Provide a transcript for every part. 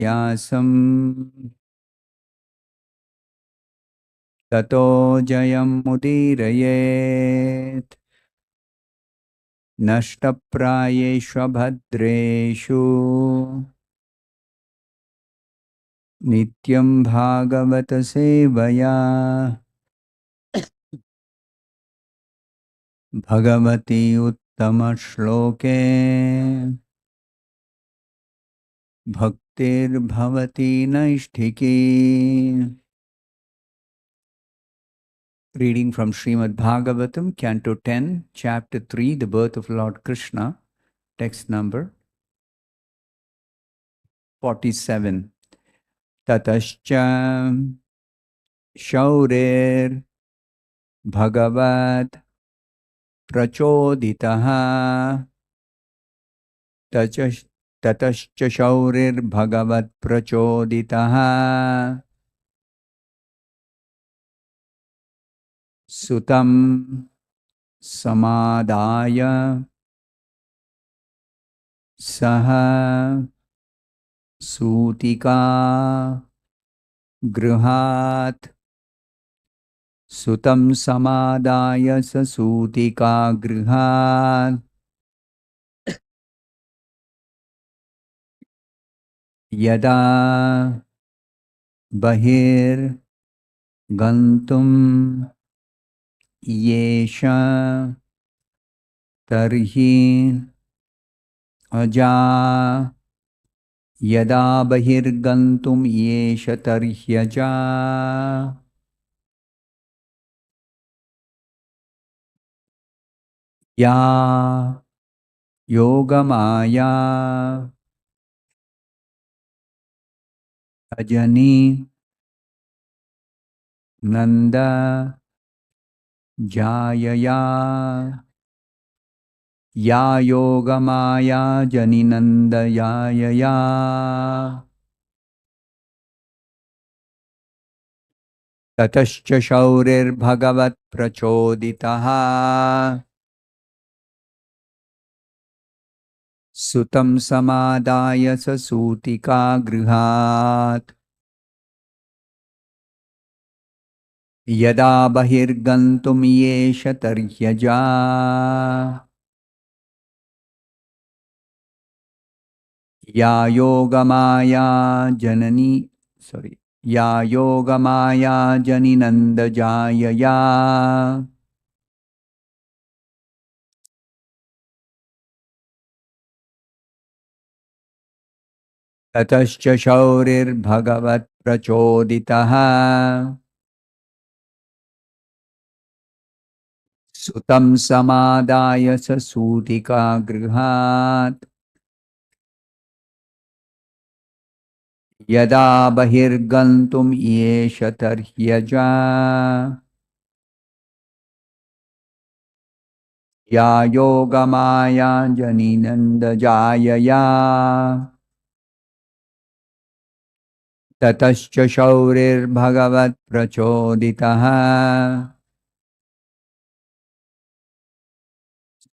Yasam Tato Jayam Mudirayet Nashtaprayeshva Bhadreshu Nityam Bhagavata Sevaya Bhagavati Uttama Shloke Bhaktir Bhavati Naishtiki. Reading from Srimad Bhagavatam, Canto 10, Chapter 3, The Birth of Lord Krishna, text number 47. Tatascha Shaurir Bhagavad Prachoditaha Tatascha Shaurir Bhagavad Prachoditaha Sutam Samadaya Saha Sutika Gruhat Sutam Samadaya Sasutika Gruhat Yada Bahir Gantum Yesha Tarhi Aja Yada Bahir Gantum Yesha Tarhi Aja Ya Yogamaya Ajani Nanda Jayaya Ya Yogamaya Janinanda Yayaya Tatascha Shaurir Bhagavat Prachoditaha Sutam Samadaya Sasutika Gruhat Yada Bahirgantum Yesha Tarhyaja Ya Yogamaya Janani Ya Yogamaya Janinanda Jayaya Tatascha Shaurir Bhagavat Prachoditaha Sutam Samadaya Sasutika Gruhat Yada Bahirgantum Yesha Tarhyaja Ya Yogamaya Janinanda Jayaya Tatascha Shaurir Bhagavat Prachoditaha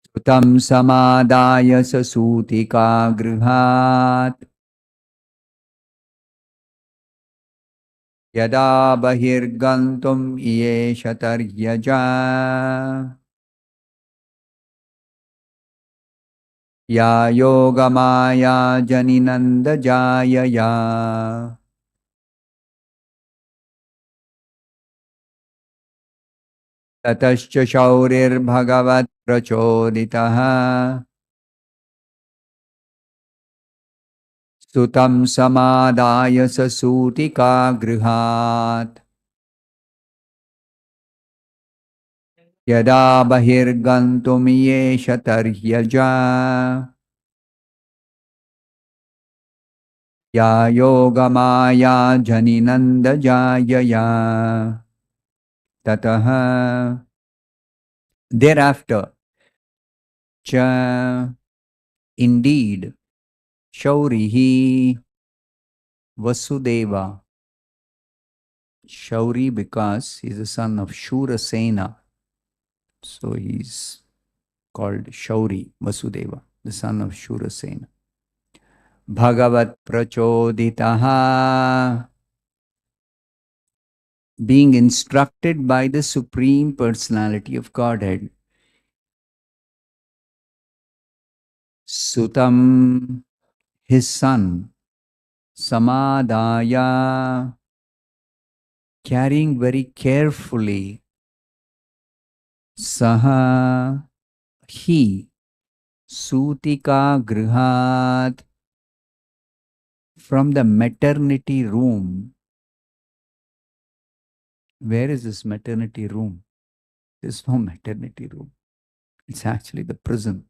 Sutam Samadaya Sasutika Gruhat Yada Bahirgantum Yesha Tarhyaja Ya Yogamaya Janinanda Jayaya Tatascha Shaurir Bhagavat Prachoditaha Sutam Samadaya Sasutika Gruhat Yada Bahirgantum Yesha Tarhyaja Ya Yogamaya Janinanda Jayaya Tataha. Thereafter, cha indeed, Shaurihi Vasudeva. Shauri because he's the son of Shurasena. So he's called Shauri Vasudeva, the son of Shurasena. Bhagavat prachoditaha, being instructed by the Supreme Personality of Godhead. Sutam, his son, Samadaya, carrying very carefully, Saha, he, Sutika Grihat, from the maternity room. Where is this maternity room? There's no maternity room. It's actually the prison,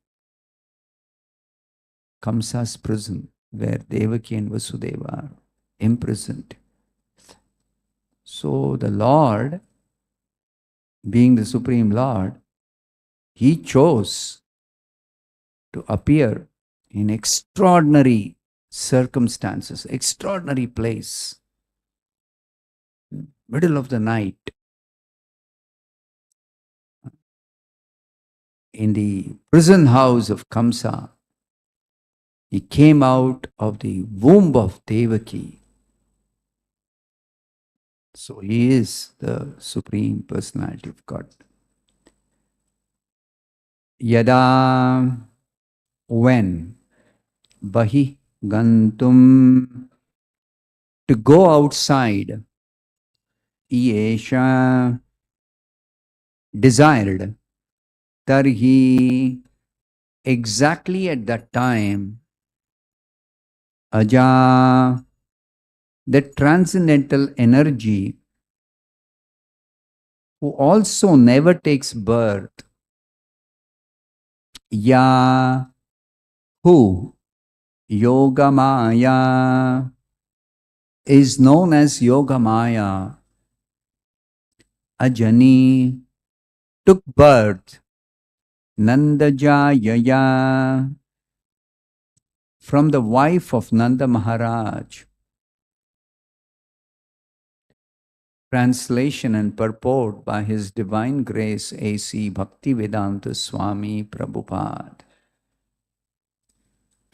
Kamsa's prison, where Devaki and Vasudeva are imprisoned. So the Lord, being the Supreme Lord, he chose to appear in extraordinary circumstances, extraordinary place, middle of the night, in the prison house of Kamsa. He came out of the womb of Devaki. So he is the Supreme Personality of God. Yada, when, Bahi Gantum, to go outside, Iesha, desired, Tarhi, exactly at that time, Aja, the transcendental energy who also never takes birth, Ya, who, Yogamaya, is known as Yogamaya, Ajani, took birth, Nandajayaya, from the wife of Nanda Maharaj. Translation and purport by His Divine Grace A.C. Bhaktivedanta Swami Prabhupada.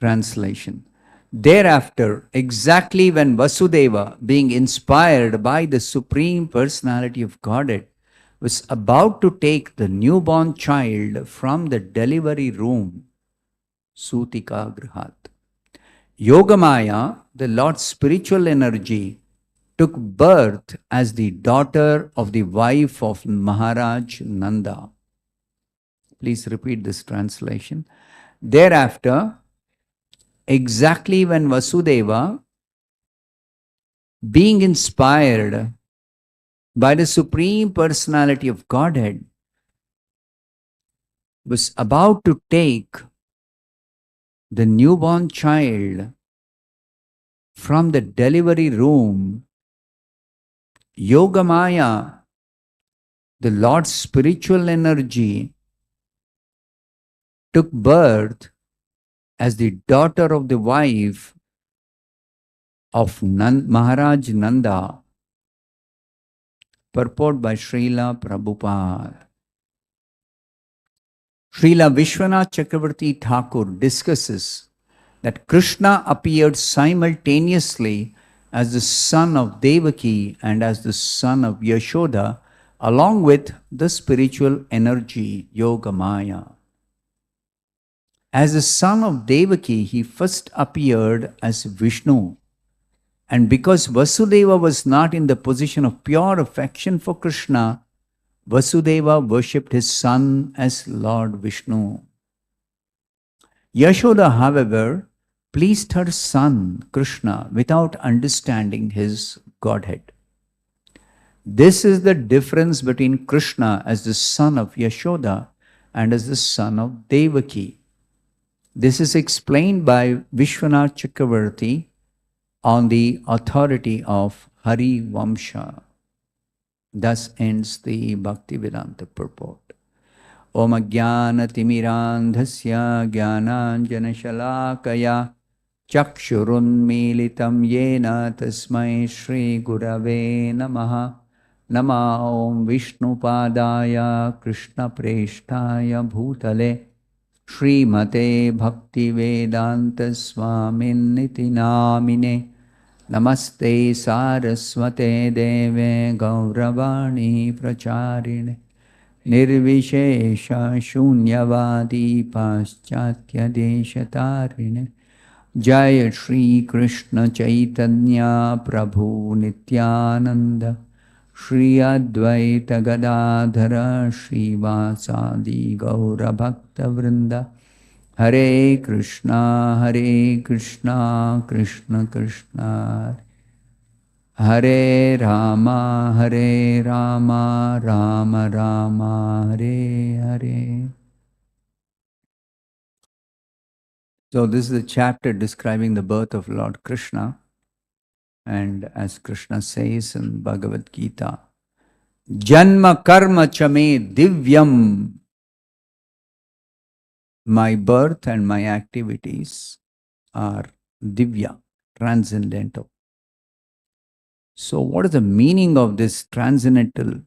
Translation. Thereafter, exactly when Vasudeva, being inspired by the Supreme Personality of Godhead, was about to take the newborn child from the delivery room, Sutika Grihat, Yogamaya, the Lord's spiritual energy, took birth as the daughter of the wife of Maharaj Nanda. Please repeat this translation. Thereafter, exactly when Vasudeva, being inspired by the Supreme Personality of Godhead, was about to take the newborn child from the delivery room, Yogamaya, the Lord's spiritual energy, took birth as the daughter of the wife of Maharaj Nanda. Purport by Srila Prabhupada. Srila Vishwanath Chakravarti Thakur discusses that Krishna appeared simultaneously as the son of Devaki and as the son of Yashoda, along with the spiritual energy, Yogamaya. As the son of Devaki, he first appeared as Vishnu. And because Vasudeva was not in the position of pure affection for Krishna, Vasudeva worshipped his son as Lord Vishnu. Yashoda, however, pleased her son Krishna without understanding his godhead. This is the difference between Krishna as the son of Yashoda and as the son of Devaki. This is explained by Vishwanath Chakravarti on the authority of Hari Vamsha. Thus ends the Bhaktivedanta purport. Om Ajnana Timirandhasya Jnananjana Shalakaya Chakshurunmilitam Yena Tasmai Shri Gurave Namaha. Nama Om Vishnu Padaya Krishna Preshtaya Bhutale Srimate Bhaktivedanta Swaminiti Namine Namaste Saraswate Deve Gauravani Pracharine Nirvishesha Shunyavadi Paschatya Deshatarine Jaya Shri Krishna Chaitanya Prabhu Nityananda Shri Advaita Gadadhara Shri Vasadi Gaura Bhakta Vrinda Hare Krishna Krishna Krishna Hare Rama Rama Rama Hare Hare. So this is a chapter describing the birth of Lord Krishna. And as Krishna says in Bhagavad Gita, Janma karma chame divyam. My birth and my activities are divya, transcendental. So what is the meaning of this transcendental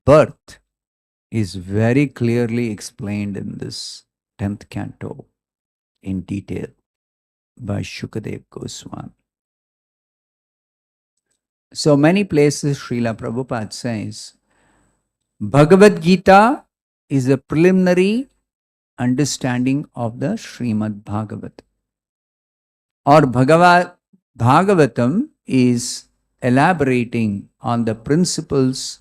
birth is very clearly explained in this 10th canto in detail by Shukadev Goswami. So many places Srila Prabhupada says, Bhagavad Gita is a preliminary understanding of the Srimad Bhagavat. Or Bhagavatam is elaborating on the principles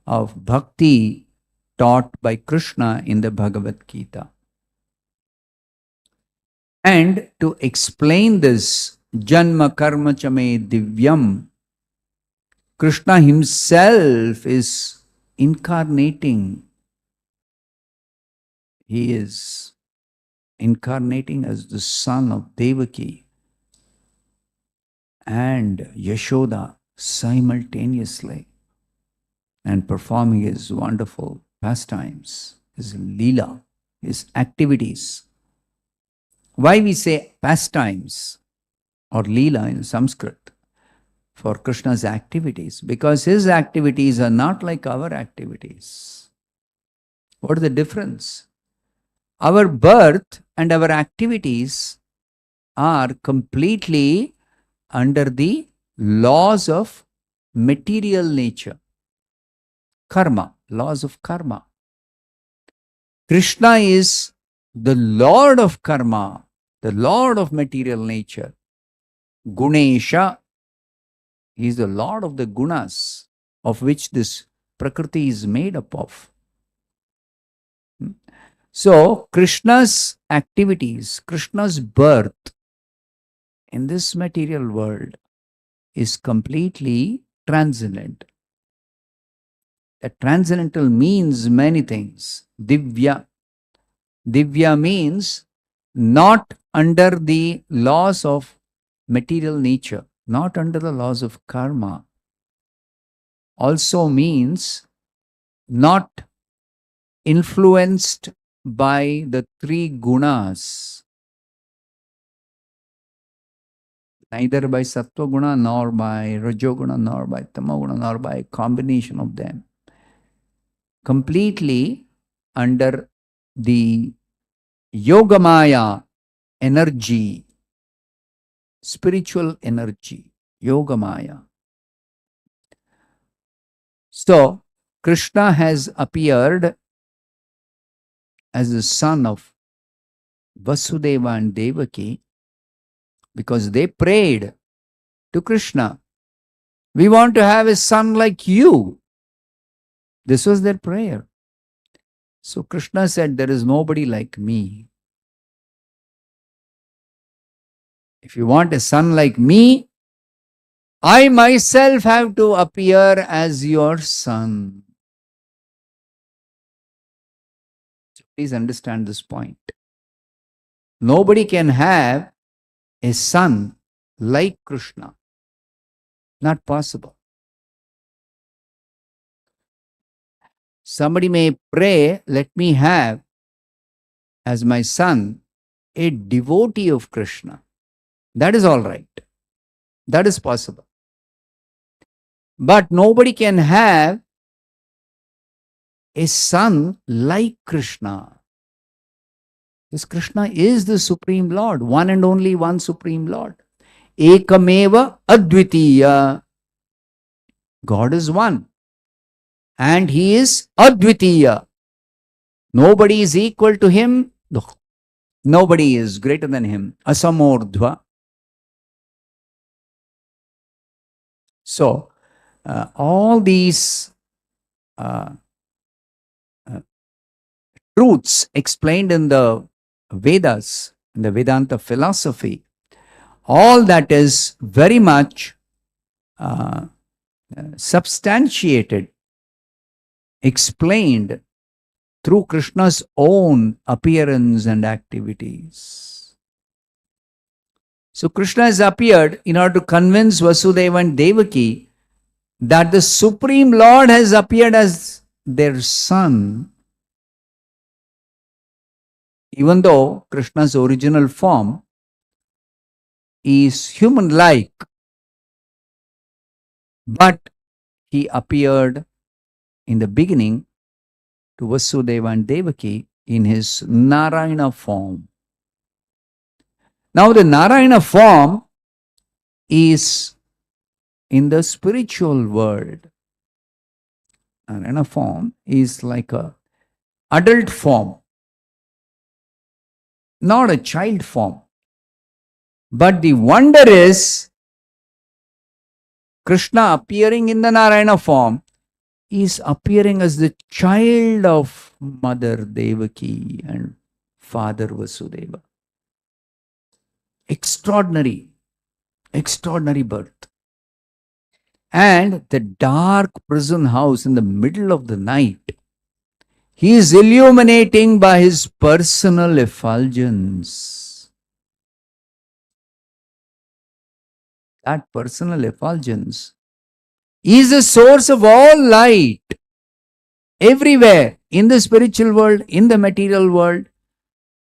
of bhakti taught by Krishna in the Bhagavad Gita. And to explain this, Janma Karma Chame Divyam, Krishna himself is incarnating. He is incarnating as the son of Devaki and Yashoda simultaneously and performing his wonderful pastimes, his leela, his activities. Why we say pastimes or leela in Sanskrit for Krishna's activities? Because his activities are not like our activities. What is the difference? Our birth and our activities are completely under the laws of material nature. Karma, laws of karma. Krishna is the Lord of karma, the Lord of material nature. Gunesha, he is the Lord of the gunas, of which this Prakriti is made up of. So, Krishna's activities, Krishna's birth in this material world is completely transcendent. That transcendental means many things. Divya. Divya means not under the laws of material nature, not under the laws of karma. Also means not influenced by the three gunas, neither by sattva guna, nor by rajoguna, nor by tamoguna, nor by a combination of them. Completely under the yogamaya energy, spiritual energy, yogamaya. So, Krishna has appeared as the son of Vasudeva and Devaki because they prayed to Krishna, we want to have a son like you. This was their prayer. So Krishna said, there is nobody like me. If you want a son like me, I myself have to appear as your son. So please understand this point. Nobody can have a son like Krishna. Not possible. Somebody may pray, let me have as my son a devotee of Krishna. That is all right. That is possible. But nobody can have a son like Krishna. This Krishna is the Supreme Lord, one and only one Supreme Lord. Ekameva Advitiya. God is one. And He is Advitiya. Nobody is equal to Him. Nobody is greater than Him. Asamordhva. So, all these truths explained in the Vedas, in the Vedanta philosophy, all that is very much substantiated, explained through Krishna's own appearance and activities. So Krishna has appeared in order to convince Vasudeva and Devaki that the Supreme Lord has appeared as their son, even though Krishna's original form is human-like, but he appeared in the beginning to Vasudeva and Devaki in his Narayana form. Now the Narayana form is in the spiritual world. Narayana form is like a adult form, not a child form. But the wonder is Krishna appearing in the Narayana form is appearing as the child of Mother Devaki and Father Vasudeva. Extraordinary birth. And the dark prison house in the middle of the night, he is illuminating by his personal effulgence. That personal effulgence is the source of all light everywhere in the spiritual world, in the material world,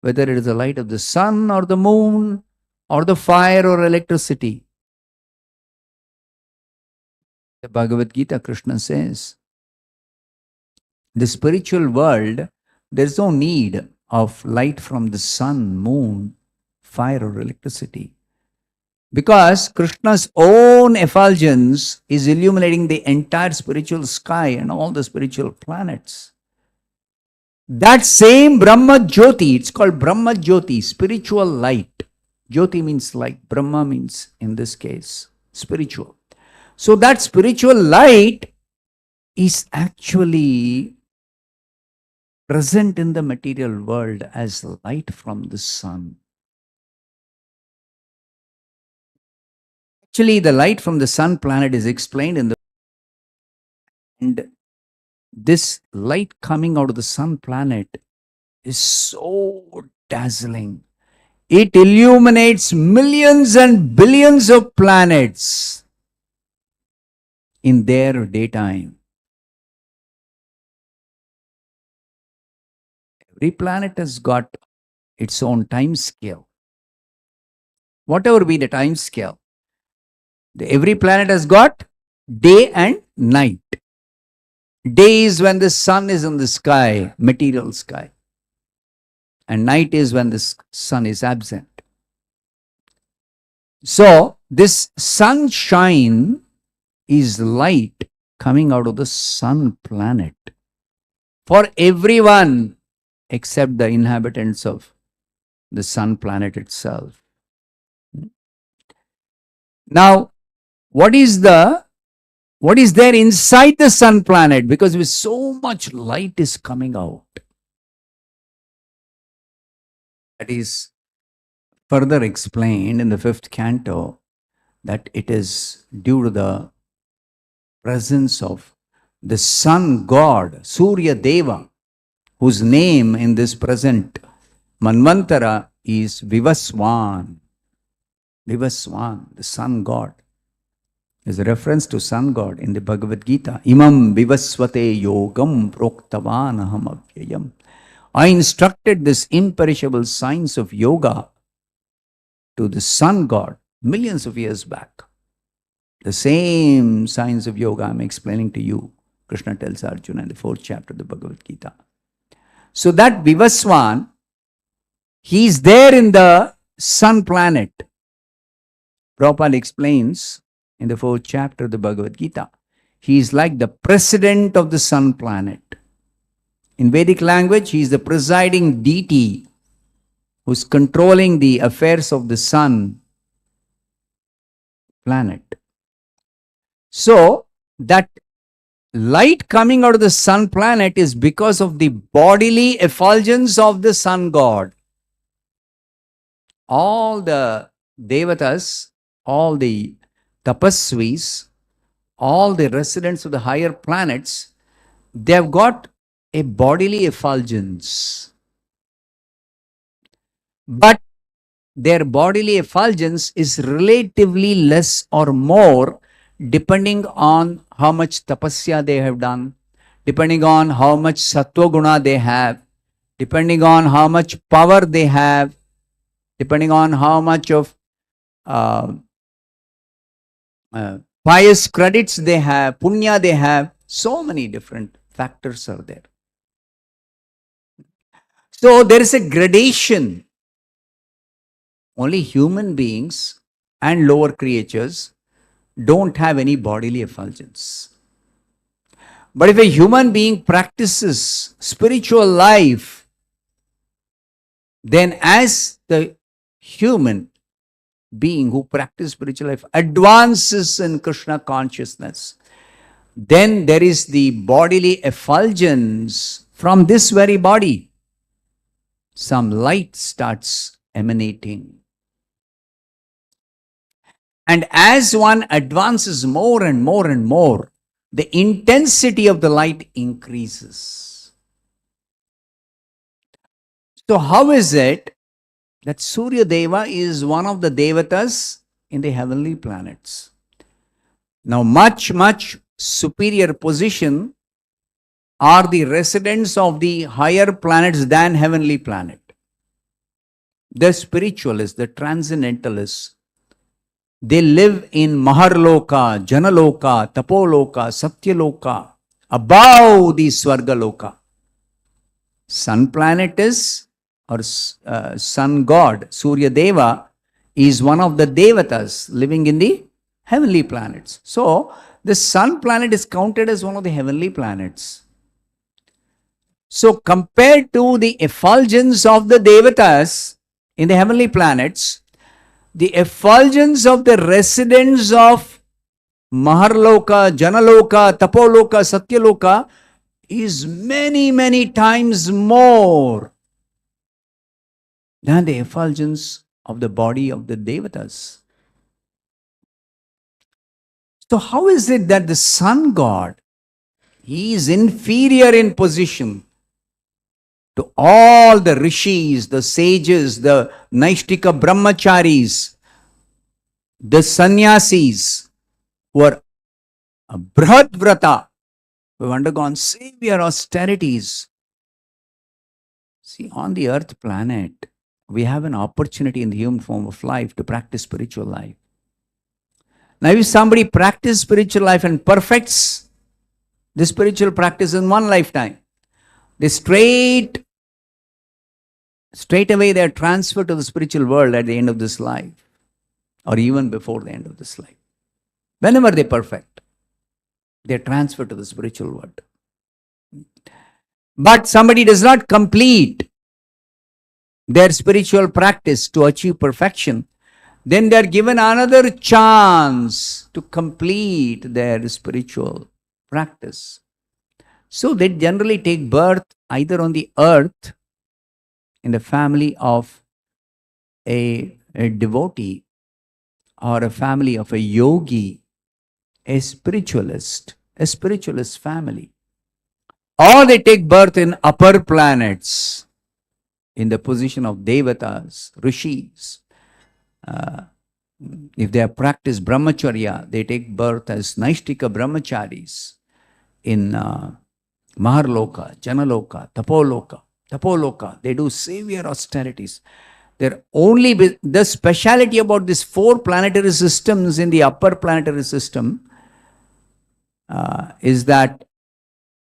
whether it is the light of the sun or the moon or the fire or electricity. The Bhagavad Gita, Krishna says, the spiritual world, there is no need of light from the sun, moon, fire or electricity. Because Krishna's own effulgence is illuminating the entire spiritual sky and all the spiritual planets. That same Brahma Jyoti, it's called Brahma Jyoti, spiritual light. Jyoti means light, Brahma means, in this case, spiritual. So that spiritual light is actually present in the material world as light from the sun. Actually, the light from the sun planet is explained in the... And this light coming out of the sun planet is so dazzling. It illuminates millions and billions of planets in their daytime. Every planet has got its own time scale. Whatever be the time scale, every planet has got day and night. Day is when the sun is in the sky, material sky. And night is when the sun is absent. So, this sunshine is light coming out of the sun planet for everyone except the inhabitants of the sun planet itself. Now, what is there inside the sun planet? Because with so much light is coming out. That is further explained in the 5th canto, that it is due to the presence of the sun god, Surya Deva, whose name in this present Manvantara is Vivaswan. Vivaswan, the sun god. There's a reference to sun god in the Bhagavad Gita. Imam vivasvate yogam proktavan aham avyayam. I instructed this imperishable science of yoga to the sun god millions of years back. The same science of yoga I'm explaining to you, Krishna tells Arjuna in the 4th chapter of the Bhagavad Gita. So that Vivaswan He is there in the sun planet. Prabhupada explains in the 4th chapter of the Bhagavad Gita. He is like the president of the sun planet. In Vedic language, he is the presiding deity who is controlling the affairs of the sun planet. So, that light coming out of the sun planet is because of the bodily effulgence of the sun god. All the devatas, all the tapasvis, all the residents of the higher planets, they have got a bodily effulgence. But their bodily effulgence is relatively less or more depending on how much tapasya they have done, depending on how much sattva guna they have, depending on how much power they have, depending on how much of pious credits they have, punya they have. So many different factors are there. So there is a gradation. Only human beings and lower creatures don't have any bodily effulgence. But if a human being practices spiritual life, then as the human being who practices spiritual life advances in Krishna consciousness, then there is the bodily effulgence from this very body. Some light starts emanating. And as one advances more and more and more, the intensity of the light increases. So how is it that Surya Deva is one of the devatas in the heavenly planets? Now much superior position are the residents of the higher planets than heavenly planet. The spiritualists, the transcendentalists, they live in Maharloka, Janaloka, Tapoloka, Satyaloka, above the Swargaloka. Sun planet is, or sun god, Surya Deva, is one of the devatas living in the heavenly planets. So, the sun planet is counted as one of the heavenly planets. So, compared to the effulgence of the devatas in the heavenly planets, the effulgence of the residents of Maharloka, Janaloka, Tapoloka, Satyaloka is many times more than the effulgence of the body of the devatas. So how is it that the sun god, he is inferior in position to all the rishis, the sages, the Naishtika brahmacharis, the sannyasis who are Brihad Vrata, who have undergone severe austerities. See, on the earth planet, we have an opportunity in the human form of life to practice spiritual life. Now, if somebody practices spiritual life and perfects the spiritual practice in one lifetime, they straight away they are transferred to the spiritual world at the end of this life, or even before the end of this life. Whenever they perfect, they are transferred to the spiritual world. But somebody does not complete their spiritual practice to achieve perfection, then they are given another chance to complete their spiritual practice. So they generally take birth either on the earth in the family of a devotee, or a family of a yogi, a spiritualist family. Or they take birth in upper planets, in the position of devatas, rishis. If they have practiced brahmacharya, they take birth as Naishtika brahmacharis in Maharloka, Janaloka, Tapoloka. They do severe austerities. The speciality about these 4 planetary systems in the upper planetary system is that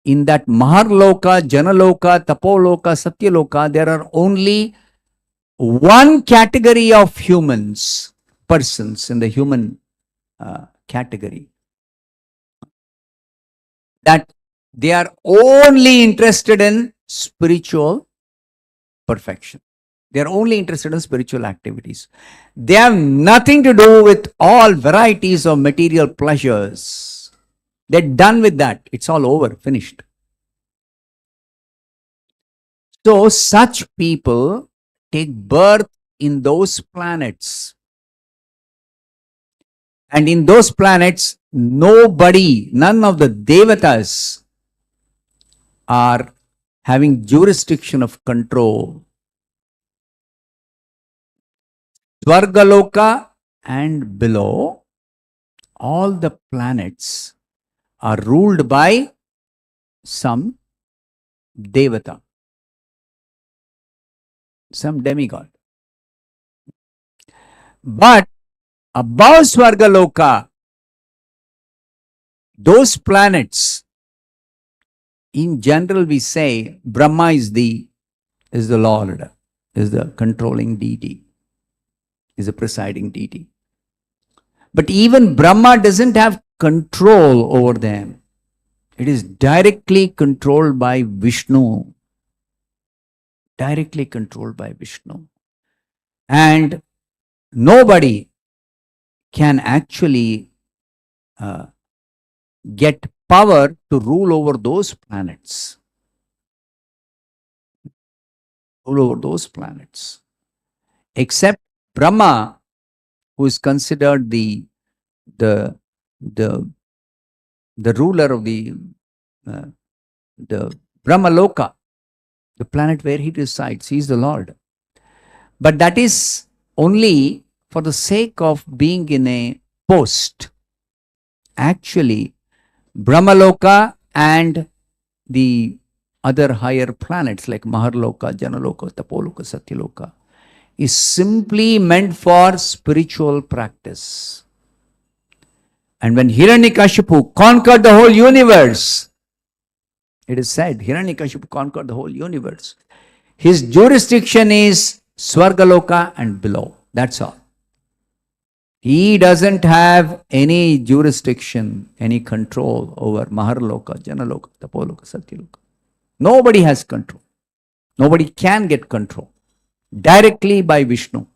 in that Maharloka, Janaloka, Tapoloka, Satyaloka, there are only one category of humans, persons in the human category, that they are only interested in spiritual perfection. They are only interested in spiritual activities. They have nothing to do with all varieties of material pleasures. They're done with that. It's all over, finished. So such people take birth in those planets. And in those planets, none of the devatas are having jurisdiction of control. Svargaloka and below, all the planets are ruled by some devata, some demigod. But above Svargaloka, those planets, in general we say Brahma is the Lord, is the controlling deity, is the presiding deity. But even Brahma doesn't have control over them. It is directly controlled by Vishnu. Directly controlled by Vishnu. And nobody can actually get power to rule over those planets. Rule over those planets. Except Brahma, who is considered the ruler of the Brahma Loka, the planet where he resides. He is the Lord. But that is only for the sake of being in a post. Actually, Brahmaloka and the other higher planets like Maharloka, Janaloka, Tapoloka, Satyaloka is simply meant for spiritual practice. And when Hiranyakashipu conquered the whole universe, it is said Hiranyakashipu conquered the whole universe. His jurisdiction is Svargaloka and below. That's all. He doesn't have any jurisdiction, any control over Maharloka, Janaloka, Tapoloka, Satyaloka. Nobody has control. Nobody can get control. Directly by Vishnu.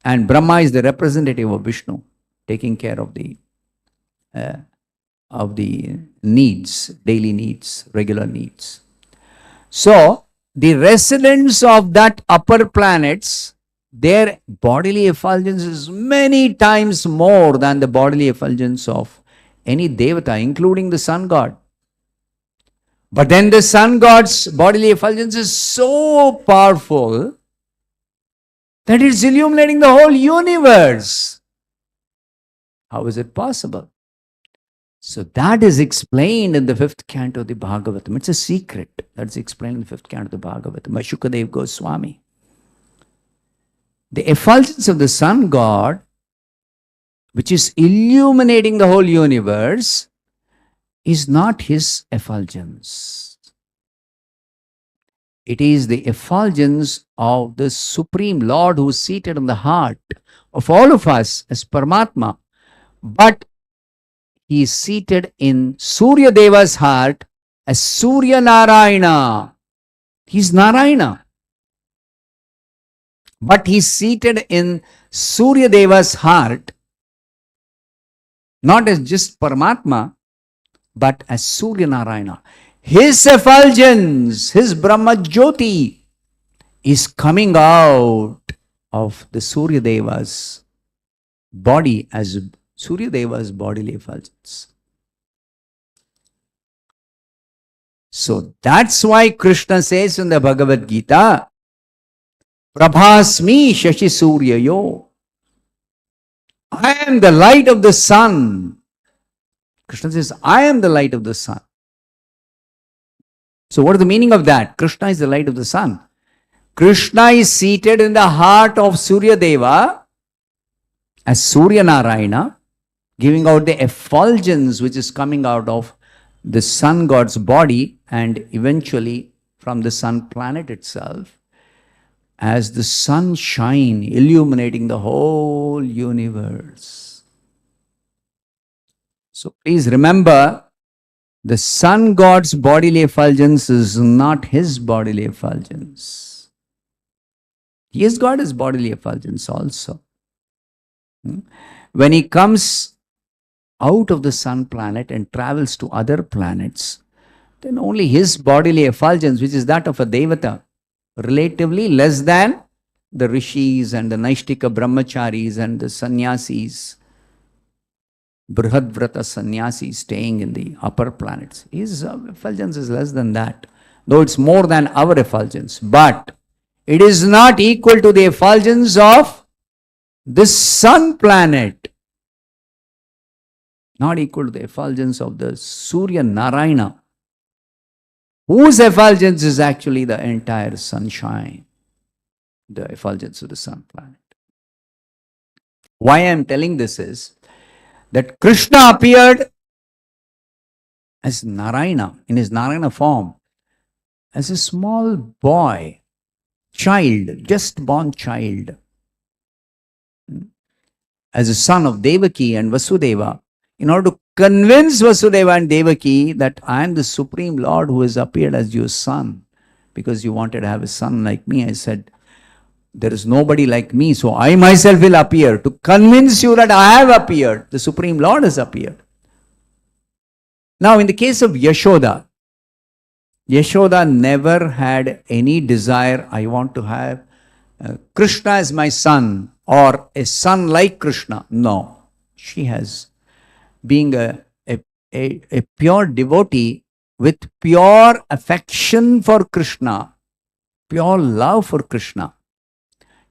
And Brahma is the representative of Vishnu, taking care of the needs, daily needs, regular needs. So, the residents of that upper planets, their bodily effulgence is many times more than the bodily effulgence of any devata, including the sun god. But then the sun god's bodily effulgence is so powerful that it's illuminating the whole universe. How is it possible? So that is explained in the 5th canto of the Bhagavatam. It's a secret. That's explained in the 5th canto of the Bhagavatam by Shukadev Goswami. The effulgence of the sun god, which is illuminating the whole universe, is not his effulgence. It is the effulgence of the Supreme Lord who is seated in the heart of all of us as Paramatma. But he is seated in Surya Deva's heart as Surya Narayana. He is Narayana. But he is seated in Surya Deva's heart, not as just Paramatma, but as Surya Narayana. His effulgence, his Brahma Jyoti is coming out of the Surya Deva's body as Surya Deva's bodily effulgence. So that's why Krishna says in the Bhagavad Gita, Prabhasmi Shashi Surya Yo. I am the light of the sun. Krishna says, I am the light of the sun. So what is the meaning of that? Krishna is the light of the sun. Krishna is seated in the heart of Surya Deva as Surya Narayana, giving out the effulgence which is coming out of the sun god's body and eventually from the sun planet itself. as the sunshine illuminating the whole universe. So please remember, the sun god's bodily effulgence is not his bodily effulgence. He has got his bodily effulgence also. When he comes out of the sun planet and travels to other planets, then only his bodily effulgence, which is that of a Devata, relatively less than the rishis and the Naishtika brahmacharis and the sannyasis, Brihadvrata sannyasis staying in the upper planets. His effulgence is less than that, though it's more than our effulgence. But it is not equal to the effulgence of this sun planet. Not equal to the effulgence of the Surya Narayana, whose effulgence is actually the entire sunshine, the effulgence of the sun planet. Why I am telling this is that Krishna appeared as Narayana, in his Narayana form, as a small boy, child, just born child, as a son of Devaki and Vasudeva, in order to convince Vasudeva and Devaki that I am the Supreme Lord who has appeared as your son. Because you wanted to have a son like me, I said, there is nobody like me, so I myself will appear to convince you that I have appeared. The Supreme Lord has appeared. Now, in the case of Yashoda, Yashoda never had any desire, I want to have Krishna as my son or a son like Krishna. No, she has, being a pure devotee with pure affection for Krishna, pure love for Krishna.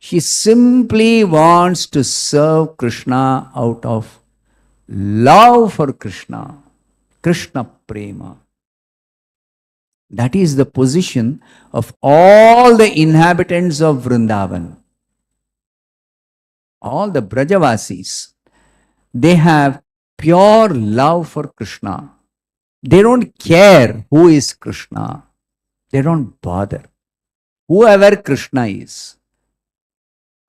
She simply wants to serve Krishna out of love for Krishna, Krishna Prema. That is the position of all the inhabitants of Vrindavan. All the Brajavasis, they have pure love for Krishna. They don't care who is Krishna. They don't bother. Whoever Krishna is,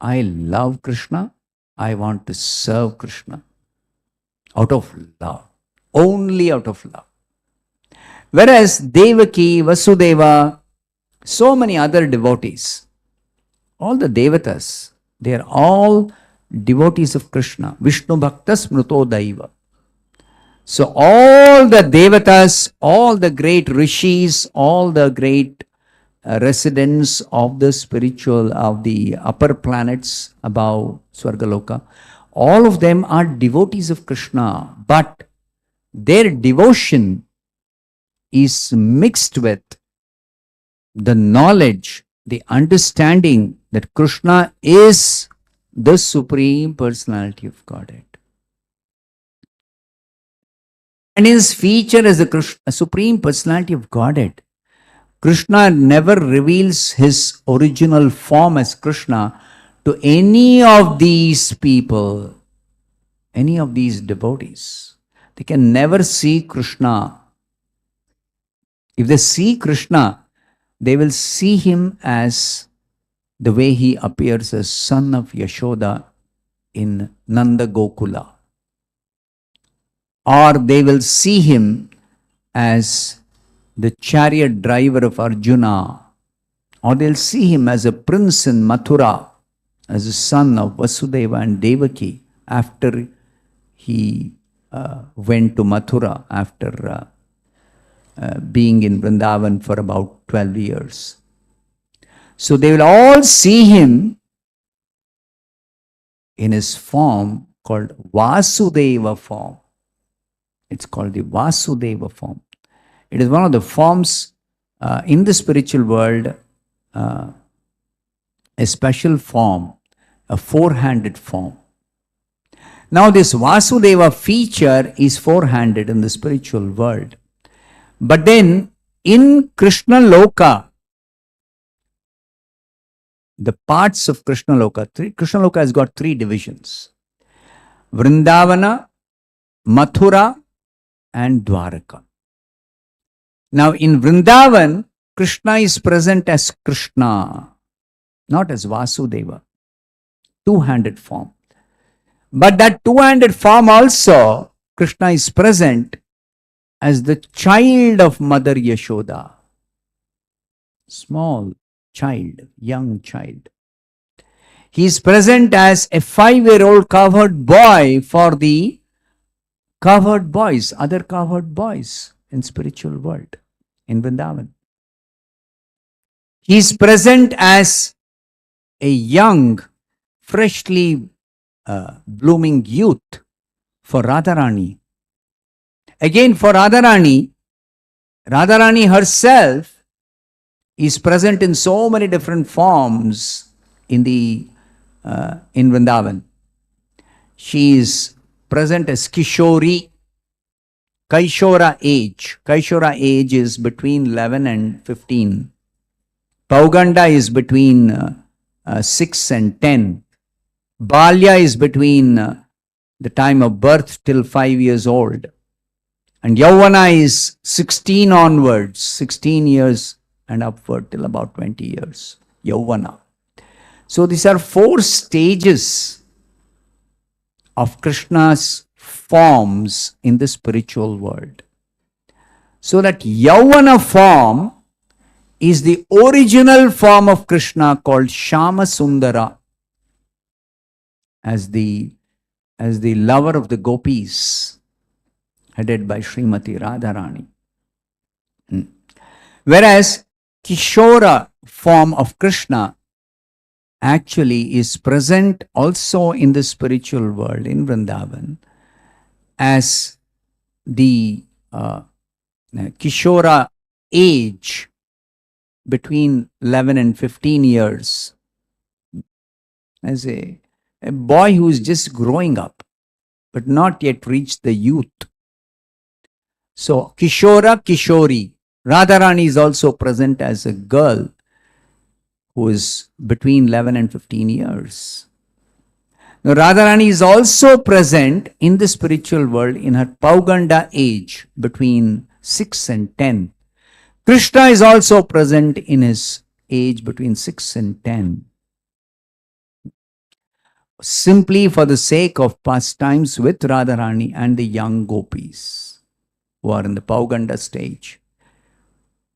I love Krishna. I want to serve Krishna out of love. Only out of love. Whereas Devaki, Vasudeva, so many other devotees, all the Devatas, they are all devotees of Krishna. Vishnu Bhaktas Mruto Daiva. So all the Devatas, all the great rishis, all the great residents of the spiritual, of the upper planets above Swargaloka, all of them are devotees of Krishna, but their devotion is mixed with the knowledge, the understanding that Krishna is the Supreme Personality of Godhead. And his feature as the Supreme Personality of Godhead, Krishna never reveals his original form as Krishna to any of these people, any of these devotees. They can never see Krishna. If they see Krishna, they will see him as the way he appears as son of Yashoda in Nanda Gokula. Or they will see him as the chariot driver of Arjuna. Or they'll see him as a prince in Mathura, as a son of Vasudeva and Devaki after he went to Mathura after being in Vrindavan for about 12 years. So they will all see him in his form called Vasudeva form. It's called the Vasudeva form. It is one of the forms in the spiritual world, a special form, a four-handed form. Now this Vasudeva feature is four-handed in the spiritual world. But then in Krishna Loka, the parts of Krishna Loka has got three divisions: Vrindavana, Mathura, and Dwaraka. Now in Vrindavan, Krishna is present as Krishna. not as Vasudeva, two-handed form. But that two-handed form also, Krishna is present as the child of Mother Yashoda. Small child, young child. He is present as a 5-year-old cowherd boy for the cowherd boys, other cowherd boys in spiritual world, in Vrindavan. He is present as a young, freshly blooming youth for Radharani. Again, for Radharani herself is present in so many different forms in Vrindavan. She is present as Kishori, Kaishora age. Kaishora age is between 11 and 15. Pauganda is between 6 and 10. Balya is between the time of birth till 5 years old. And Yauvana is 16 onwards, 16 years and upward till about 20 years. Yauvana. So these are 4 stages of Krishna's forms in the spiritual world. So that Yauvana form is the original form of Krishna called Shama Sundara, as the lover of the gopis, headed by Srimati Radharani. Whereas Kishora form of Krishna actually is present also in the spiritual world in Vrindavan as the Kishora age between 11 and 15 years, as a boy who is just growing up but not yet reached the youth. So Kishora, Kishori. Radharani is also present as a girl who is between 11 and 15 years. Now Radharani is also present in the spiritual world in her Pauganda age between 6 and 10. Krishna is also present in his age between 6 and 10. Simply for the sake of pastimes with Radharani and the young gopis who are in the Pauganda stage.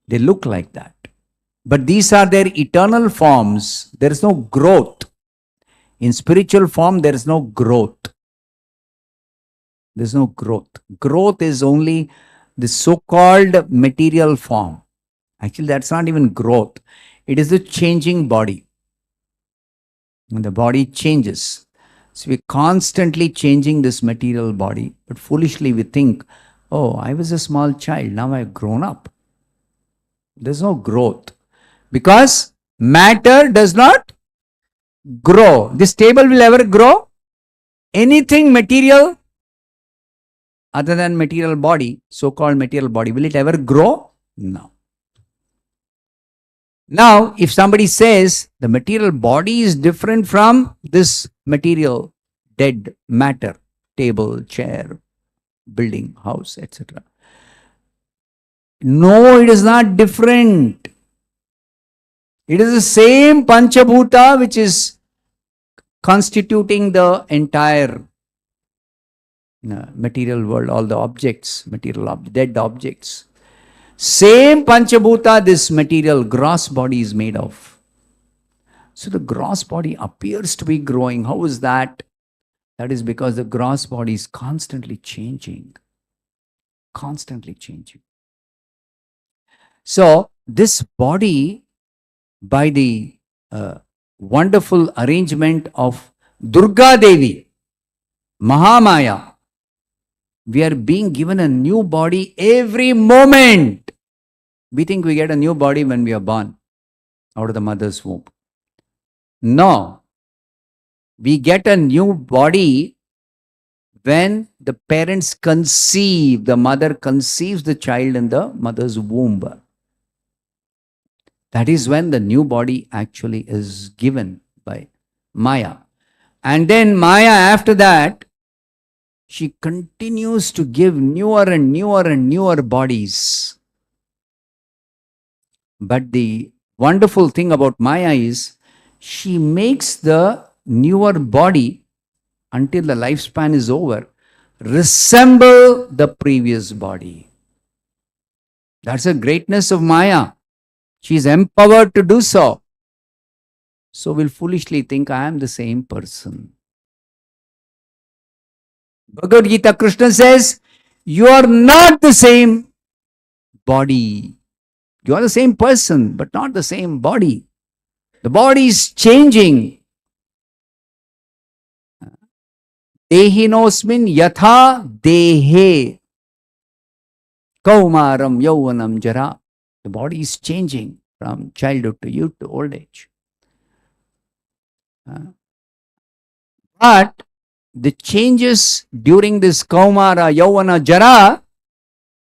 They look like that. But these are their eternal forms. There is no growth. In spiritual form, there is no growth. There is no growth. Growth is only the so-called material form. Actually, that's not even growth. It is the changing body. When the body changes. So we're constantly changing this material body. But foolishly we think, oh, I was a small child. Now I've grown up. There's no growth. Because matter does not grow. This table will ever grow? Anything material other than material body, so-called material body, will it ever grow? No. Now, if somebody says the material body is different from this material dead matter, table, chair, building, house, etc. No, it is not different. It is the same Panchabhuta which is constituting the entire material world, all the objects, dead objects. Same Panchabhuta this material gross body is made of. So the gross body appears to be growing. How is that? That is because the gross body is constantly changing. Constantly changing. So this body, by the wonderful arrangement of Durga Devi, Mahamaya, we are being given a new body every moment. We think we get a new body when we are born out of the mother's womb. No. We get a new body when the parents conceive, the mother conceives the child in the mother's womb. That is when the new body actually is given by Maya. And then Maya, after that, she continues to give newer and newer and newer bodies. But the wonderful thing about Maya is she makes the newer body, until the lifespan is over, resemble the previous body. That's the greatness of Maya. She is empowered to do so. So we'll foolishly think I am the same person. Bhagavad Gita, Krishna says, you are not the same body. You are the same person, but not the same body. The body is changing. Dehinosmin yatha dehe kaumaram yauvanam jara. The body is changing from childhood to youth to old age. But the changes during this kaumara, yauvana, jara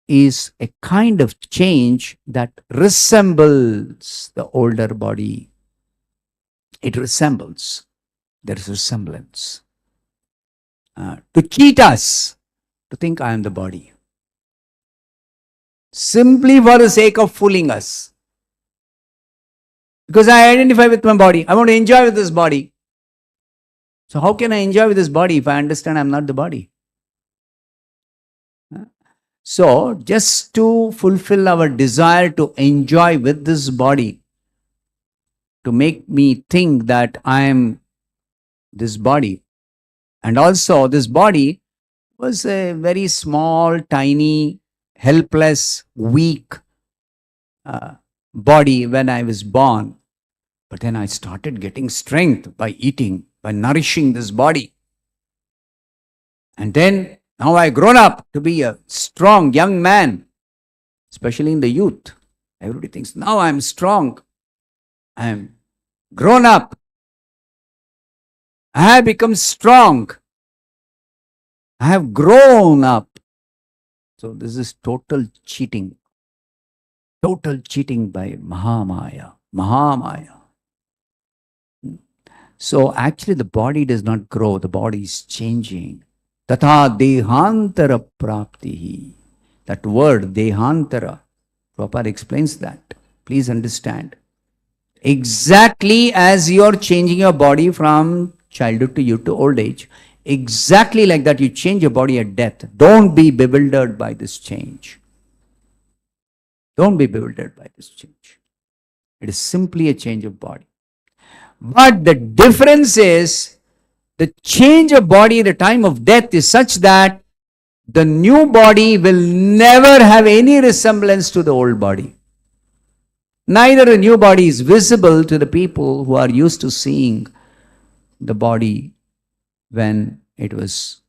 is a kind of change that resembles the older body. It resembles. There is resemblance. To cheat us, to think I am the body. Simply for the sake of fooling us. Because I identify with my body. I want to enjoy with this body. So how can I enjoy with this body if I understand I am not the body? So just to fulfill our desire to enjoy with this body, to make me think that I am this body, and also this body was a very small, tiny, helpless, weak body when I was born. But then I started getting strength by eating, by nourishing this body. And then now I grown up to be a strong young man, especially in the youth. Everybody thinks, now I am strong. I am grown up. I have become strong. I have grown up. So this is total cheating. Total cheating by Mahamaya. Mahamaya. So actually the body does not grow. The body is changing. Tatha dehantara praptihi. That word, dehantara, Prabhupada explains that. Please understand. Exactly as you are changing your body from childhood to youth to old age, exactly like that you change your body at death. Don't be bewildered by this change. Don't be bewildered by this change. It is simply a change of body. But the difference is, the change of body at the time of death is such that the new body will never have any resemblance to the old body. Neither the new body is visible to the people who are used to seeing the body when it was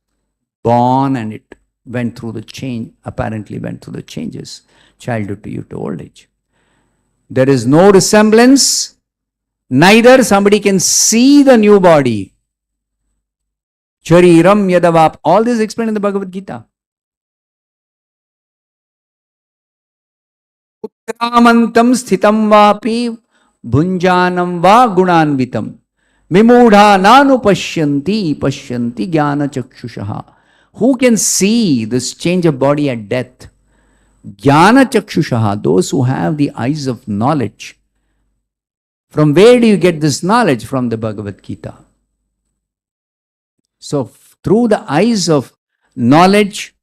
born and it went through the change, apparently went through the changes, childhood to youth to old age. There is no resemblance. Neither somebody can see the new body. Chariram yadavap. All this is explained in the Bhagavad Gita. Uttamantam sthitam vapi bhunjanam va gunanvitam. Mimudha nanu pashyanti jnana chakshushaha. Who can see this change of body at death? Jnana chakshushaha. Those who have the eyes of knowledge. From where do you get this knowledge? From the Bhagavad Gita. So, through the eyes of knowledge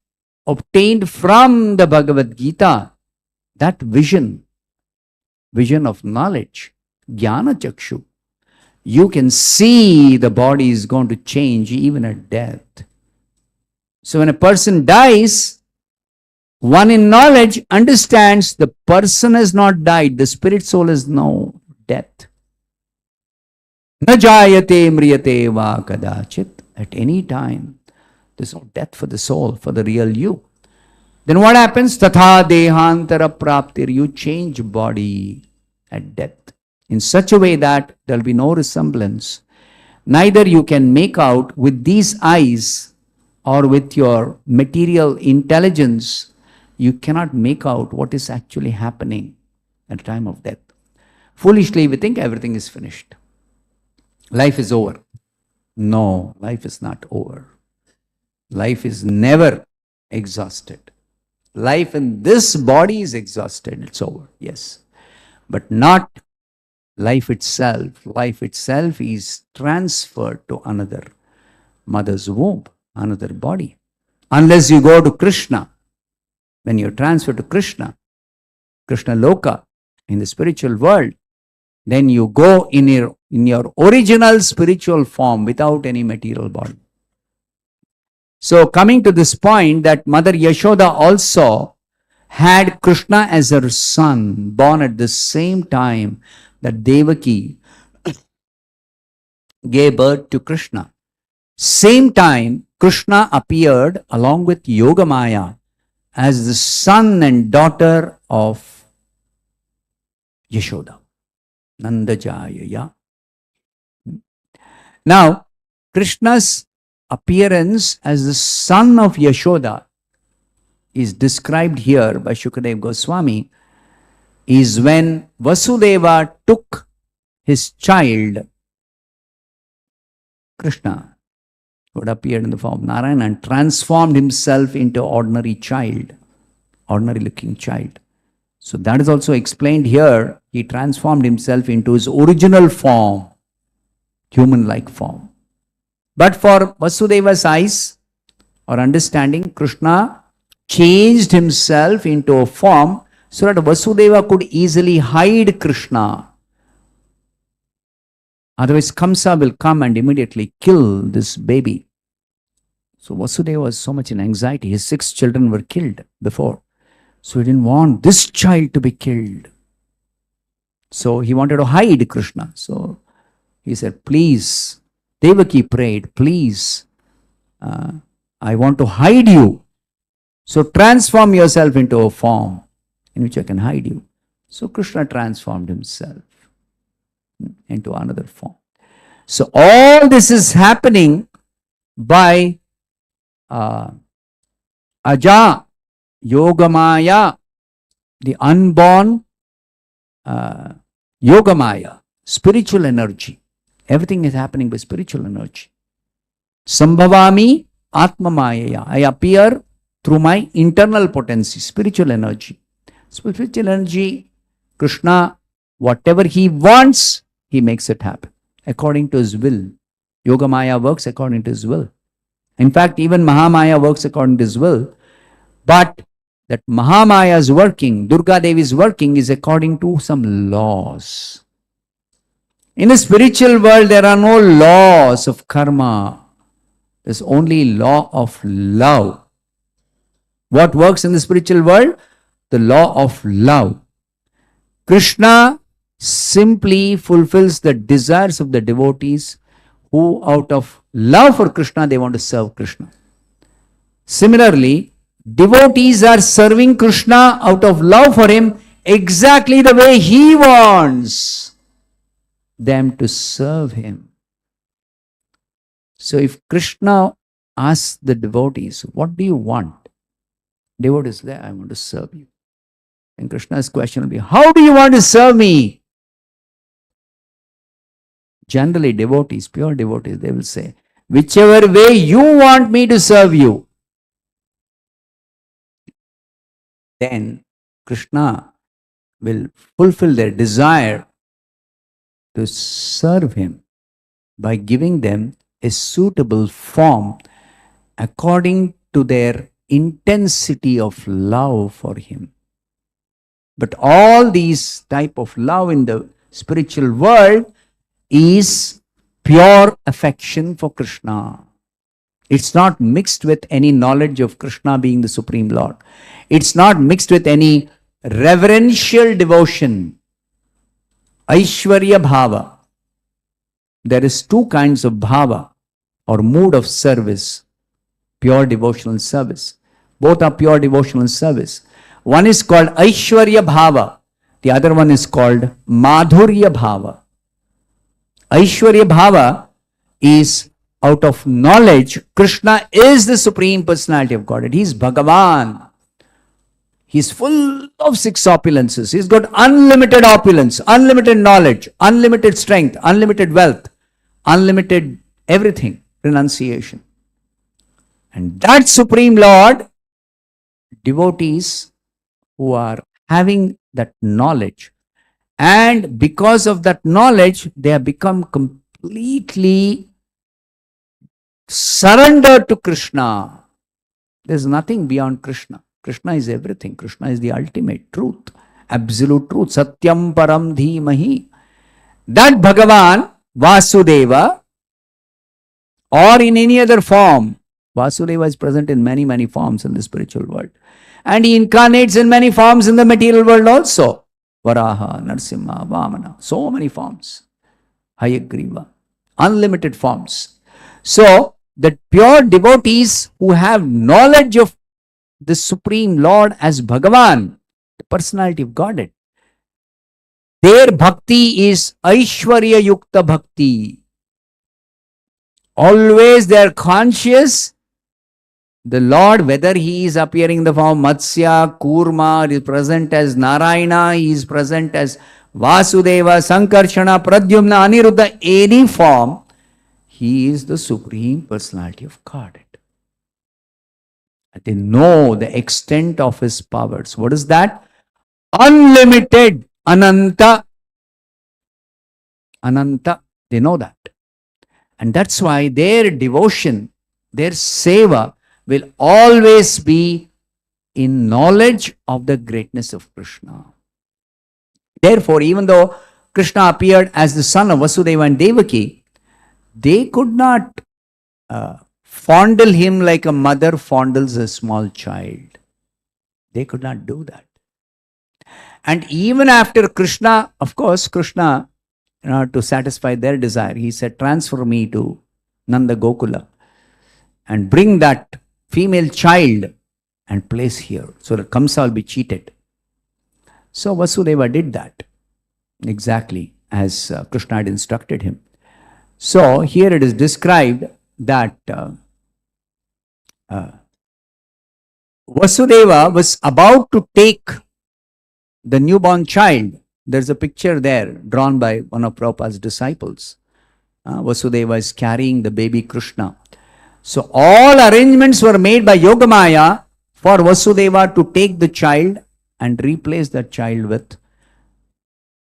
obtained from the Bhagavad Gita, that vision of knowledge, jnana chakshu, you can see the body is going to change even at death. So, when a person dies, one in knowledge understands the person has not died, the spirit soul has no death. Na jayate mriyate va kadachit. At any time, there's no death for the soul, for the real you. Then what happens? Tatha dehantara praptir. You change body at death in such a way that there will be no resemblance. Neither you can make out with these eyes or with your material intelligence, you cannot make out what is actually happening at the time of death. Foolishly, we think everything is finished. Life is over. No, life is not over. Life is never exhausted. Life in this body is exhausted. It's over, yes. But not life itself is transferred to another mother's womb, another body. Unless you go to Krishna, when you're transferred to Krishna Loka, in the spiritual world, then you go in your original spiritual form without any material body. So coming to this point, that Mother Yashoda also had Krishna as her son, born at the same time that Devaki gave birth to Krishna. Same time, Krishna appeared along with Yogamaya as the son and daughter of Yashoda, Nandajayaya. Now, Krishna's appearance as the son of Yashoda is described here by Shukadeva Goswami, is when Vasudeva took his child, Krishna, who had appeared in the form of Narayana, and transformed himself into ordinary looking child. So that is also explained here. He transformed himself into his original form, human-like form. But for Vasudeva's eyes or understanding, Krishna changed himself into a form so that Vasudeva could easily hide Krishna. Otherwise, Kamsa will come and immediately kill this baby. So Vasudeva was so much in anxiety. His 6 children were killed before. So he didn't want this child to be killed. So he wanted to hide Krishna. So he said, please, Devaki prayed, please, I want to hide you. So transform yourself into a form in which I can hide you. So Krishna transformed himself into another form. So all this is happening by Aja, Yogamaya, the unborn Yogamaya, spiritual energy. Everything is happening by spiritual energy. Sambhavami Atmamaya. I appear through my internal potency, spiritual energy. Spiritual energy, Krishna, whatever he wants, he makes it happen according to his will. Yogamaya works according to his will. In fact, even Mahamaya works according to his will. But that Mahamaya's working, Durga Devi's working, is according to some laws. In the spiritual world, there are no laws of karma. There's only law of love. What works in the spiritual world? The law of love. Krishna simply fulfills the desires of the devotees who, out of love for Krishna, they want to serve Krishna. Similarly, devotees are serving Krishna out of love for him exactly the way he wants them to serve him. So if Krishna asks the devotees, what do you want? Devotees say, I want to serve you. And Krishna's question will be, how do you want to serve me? Generally, devotees, pure devotees, they will say, whichever way you want me to serve you. Then Krishna will fulfill their desire to serve him by giving them a suitable form according to their intensity of love for him. But all these type of love in the spiritual world is pure affection for Krishna. It's not mixed with any knowledge of Krishna being the Supreme Lord. It's not mixed with any reverential devotion. Aishwarya bhava. There is 2 kinds of bhava or mood of service. Pure devotional service. Both are pure devotional service. One is called Aishwarya bhava. The other one is called Madhurya bhava. Aishwarya bhava is out of knowledge. Krishna is the Supreme Personality of Godhead. He is Bhagavan. He is full of 6 opulences. He's got unlimited opulence, unlimited knowledge, unlimited strength, unlimited wealth, unlimited everything, renunciation. And that Supreme Lord, devotees who are having that knowledge And because of that knowledge, they have become completely surrendered to Krishna. There's nothing beyond Krishna. Krishna is everything. Krishna is the ultimate truth, absolute truth. Satyam param dhimahi. That Bhagavan, Vasudeva, or in any other form, Vasudeva is present in many, many forms in the spiritual world. And he incarnates in many forms in the material world also. Varaha, Narsimha, Vamana, so many forms. Hayagriva, unlimited forms. So, the pure devotees who have knowledge of the Supreme Lord as Bhagavan, the personality of Godhead, their bhakti is Aishwarya Yukta Bhakti. Always they are conscious the Lord, whether he is appearing in the form of Matsya, Kurma, he is present as Narayana, he is present as Vasudeva, Sankarshana, Pradyumna, Aniruddha, any form, he is the Supreme Personality of Godhead. They know the extent of his powers. What is that? Unlimited, Ananta. Ananta, they know that. And that's why their devotion, their seva will always be in knowledge of the greatness of Krishna. Therefore, even though Krishna appeared as the son of Vasudeva and Devaki, they could not fondle him like a mother fondles a small child. They could not do that. And even after Krishna, of course, Krishna, to satisfy their desire, he said, transfer me to Nanda Gokula and bring that female child and place here so that Kamsa will be cheated. So Vasudeva did that exactly as Krishna had instructed him. So here it is described that Vasudeva was about to take the newborn child. There's a picture there drawn by one of Prabhupada's disciples. Vasudeva is carrying the baby Krishna. So all arrangements were made by Yogamaya for Vasudeva to take the child and replace that child with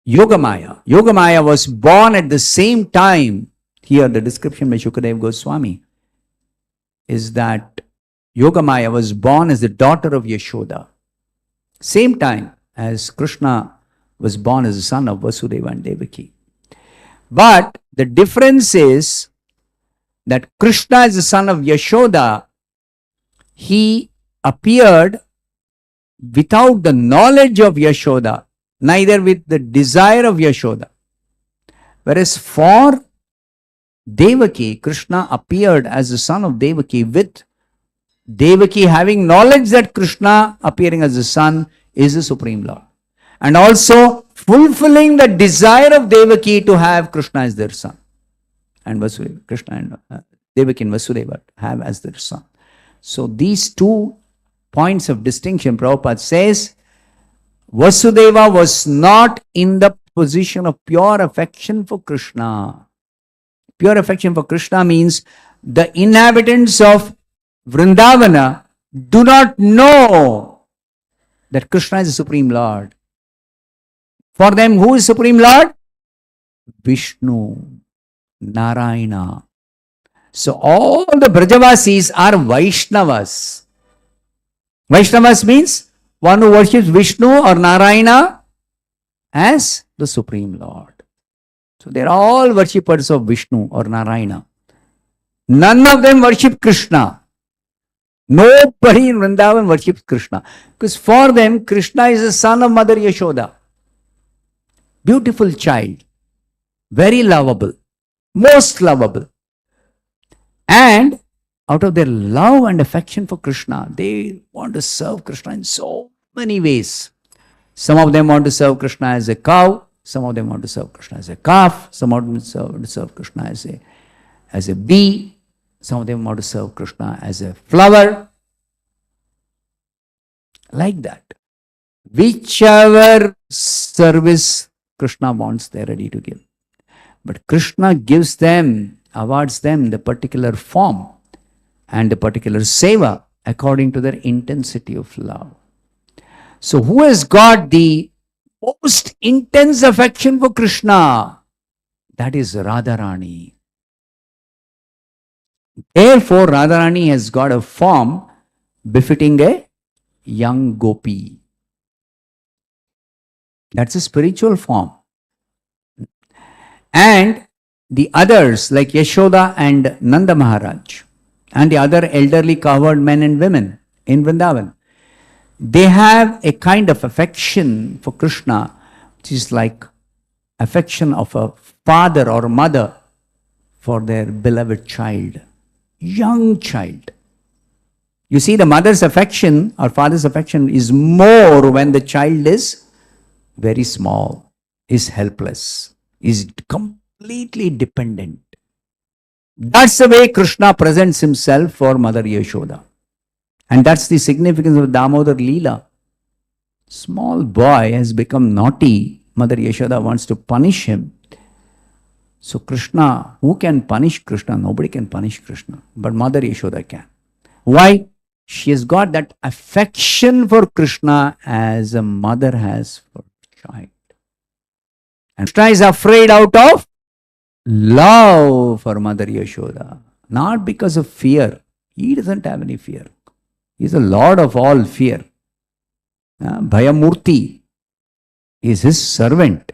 Yogamaya. Yogamaya was born at the same time. Here the description by Shukadeva Goswami is that Yogamaya was born as the daughter of Yashoda. Same time as Krishna was born as the son of Vasudeva and Devaki. But the difference is that Krishna is the son of Yashoda. He appeared without the knowledge of Yashoda, neither with the desire of Yashoda. Whereas for Devaki, Krishna appeared as the son of Devaki with Devaki having knowledge that Krishna appearing as the son is the Supreme Lord. And also fulfilling the desire of Devaki to have Krishna as their son. And Vasudeva, Krishna and Devaki and Vasudeva have as their son. So these two points of distinction, Prabhupada says, Vasudeva was not in the position of pure affection for Krishna. Pure affection for Krishna means the inhabitants of Vrindavana do not know that Krishna is the Supreme Lord. For them, who is Supreme Lord? Vishnu, Narayana. So all the Brajavasis are Vaishnavas. Vaishnavas means one who worships Vishnu or Narayana as the Supreme Lord. So they are all worshippers of Vishnu or Narayana. None of them worship Krishna. Nobody in Vrindavan worships Krishna. Because for them, Krishna is the son of Mother Yashoda. Beautiful child. Very lovable. Most lovable. And out of their love and affection for Krishna, they want to serve Krishna in so many ways. Some of them want to serve Krishna as a cow. Some of them want to serve Krishna as a calf. Some of them want to serve Krishna as a bee. Some of them want to serve Krishna as a flower. Like that. Whichever service Krishna wants, they are ready to give. But Krishna gives them, awards them the particular form and the particular seva according to their intensity of love. So who has got the most intense affection for Krishna. That is Radharani. Therefore, Radharani has got a form befitting a young gopi. That's a spiritual form. And the others like Yashoda and Nanda Maharaj and the other elderly cowherd men and women in Vrindavan, they have a kind of affection for Krishna, which is like affection of a father or mother for their beloved child, young child. You see, the mother's affection or father's affection is more when the child is very small, is helpless, is completely dependent. That's the way Krishna presents himself for Mother Yashoda. And that's the significance of Damodar Leela. Small boy has become naughty. Mother Yashoda wants to punish him. So Krishna, who can punish Krishna? Nobody can punish Krishna. But Mother Yashoda can. Why? She has got that affection for Krishna as a mother has for a child. And Krishna is afraid out of love for Mother Yashoda. Not because of fear. He doesn't have any fear. He is the Lord of all fear. Bhayamurti is his servant.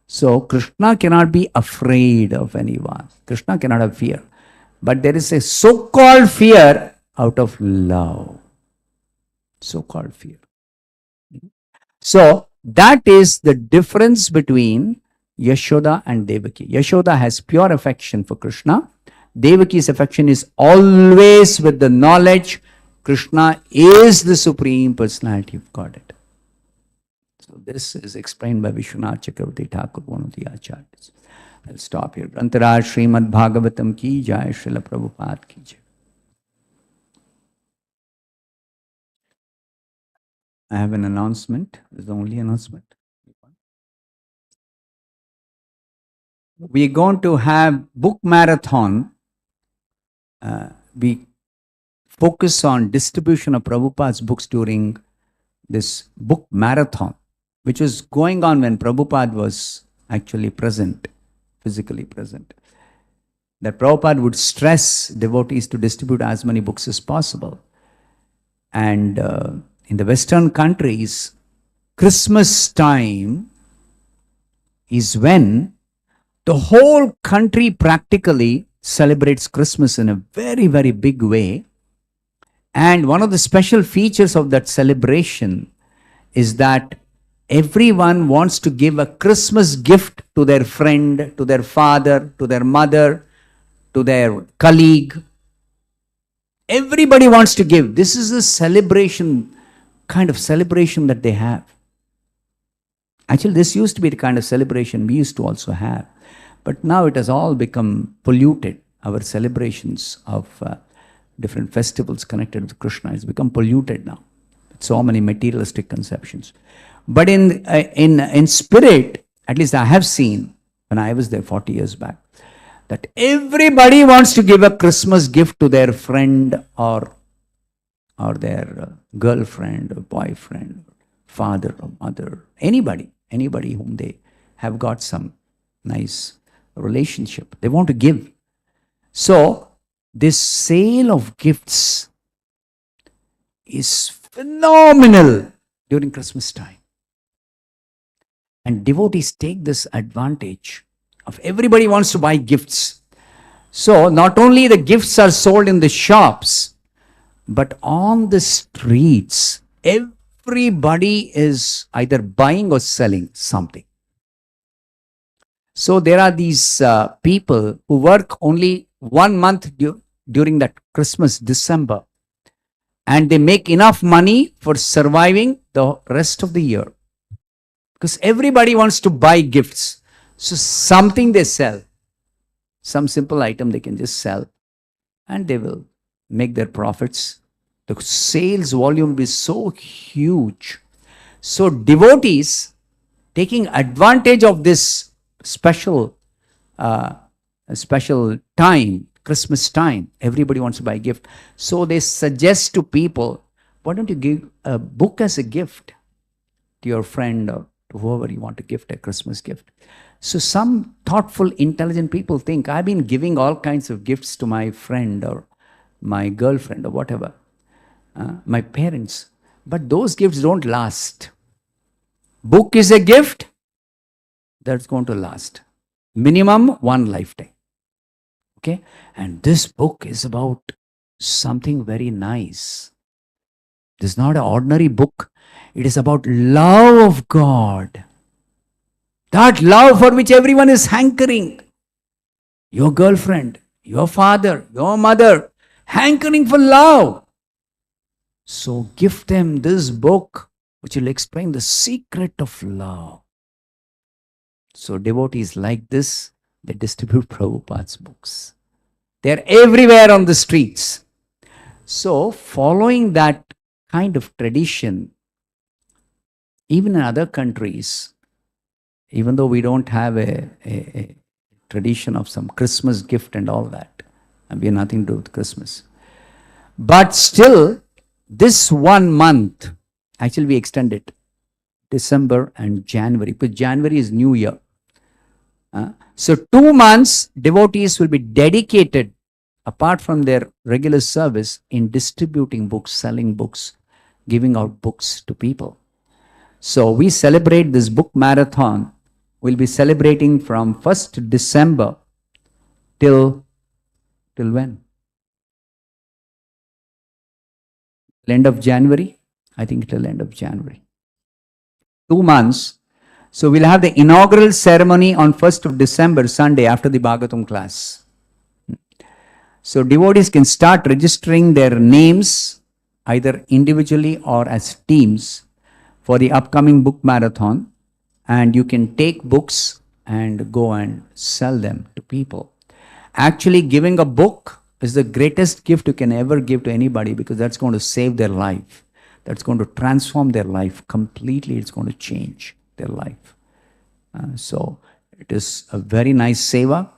So Krishna cannot be afraid of anyone. Krishna cannot have fear. But there is a so-called fear out of love. So-called fear. So that is the difference between Yashoda and Devaki. Yashoda has pure affection for Krishna. Devaki's affection is always with the knowledge Krishna is the Supreme Personality of Godhead. So this is explained by Vishwanath Chakravarti Thakur, one of the acharyas. I'll stop here. Grantharaj Srimad Bhagavatam ki jai, Srila Prabhupada ki jai. I have an announcement. This is the only announcement. We are going to have book marathon. We focus on distribution of Prabhupada's books during this book marathon, which was going on when Prabhupada was actually present, physically present. That Prabhupada would stress devotees to distribute as many books as possible. And in the Western countries, Christmas time is when the whole country practically celebrates Christmas in a very, very big way. And one of the special features of that celebration is that everyone wants to give a Christmas gift to their friend, to their father, to their mother, to their colleague. Everybody wants to give. This is a celebration, kind of celebration that they have. Actually, this used to be the kind of celebration we used to also have. But now it has all become polluted. Our celebrations of different festivals connected with Krishna has become polluted now. So many materialistic conceptions. But in spirit, at least I have seen, when I was there 40 years back, that everybody wants to give a Christmas gift to their friend or their girlfriend or boyfriend, father or mother, anybody whom they have got some nice relationship. They want to give. So this sale of gifts is phenomenal during Christmas time. And devotees take this advantage of everybody wants to buy gifts. So not only the gifts are sold in the shops, but on the streets, everybody is either buying or selling something. So there are these people who work only 1 month during that Christmas, December, and they make enough money for surviving the rest of the year. Because everybody wants to buy gifts. So something they sell, some simple item they can just sell, and they will make their profits. The sales volume will be so huge. So devotees taking advantage of this special time, Christmas time, everybody wants to buy a gift. So they suggest to people, why don't you give a book as a gift to your friend or to whoever you want to gift a Christmas gift. So some thoughtful, intelligent people think, I've been giving all kinds of gifts to my friend or my girlfriend or whatever, my parents, but those gifts don't last. Book is a gift that's going to last. Minimum one lifetime. Okay? And this book is about something very nice. This is not an ordinary book. It is about love of God. That love for which everyone is hankering. Your girlfriend, your father, your mother, hankering for love. So give them this book which will explain the secret of love. So devotees like this, they distribute Prabhupada's books. They're everywhere on the streets. So following that kind of tradition, even in other countries, even though we don't have a tradition of some Christmas gift and all that, and we have nothing to do with Christmas, but still, this 1 month, actually we extend it, December and January, because January is New Year. So 2 months, devotees will be dedicated, apart from their regular service, in distributing books, selling books, giving out books to people. So we celebrate this book marathon. We'll be celebrating from 1st December till when? End of January? I think till end of January. 2 months. So we'll have the inaugural ceremony on 1st of December, Sunday, after the Bhagavatam class. So devotees can start registering their names, either individually or as teams, for the upcoming book marathon. And you can take books and go and sell them to people. Actually, giving a book is the greatest gift you can ever give to anybody, because that's going to save their life. That's going to transform their life completely. It's going to change their life. So it is a very nice seva.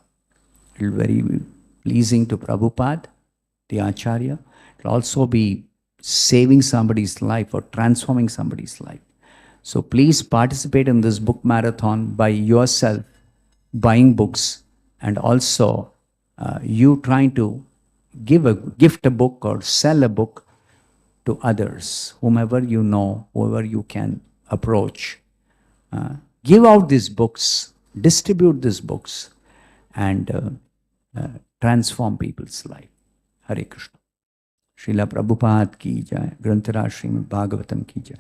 It will be very pleasing to Prabhupada, the Acharya. It will also be saving somebody's life or transforming somebody's life. So please participate in this book marathon by yourself, buying books, and also you trying to gift a book or sell a book to others, whomever you know, whoever you can approach. Give out these books, distribute these books, and transform people's life. Hare Krishna. Srila Prabhupada ki jai, Granthara Srimad Bhagavatam ki jai.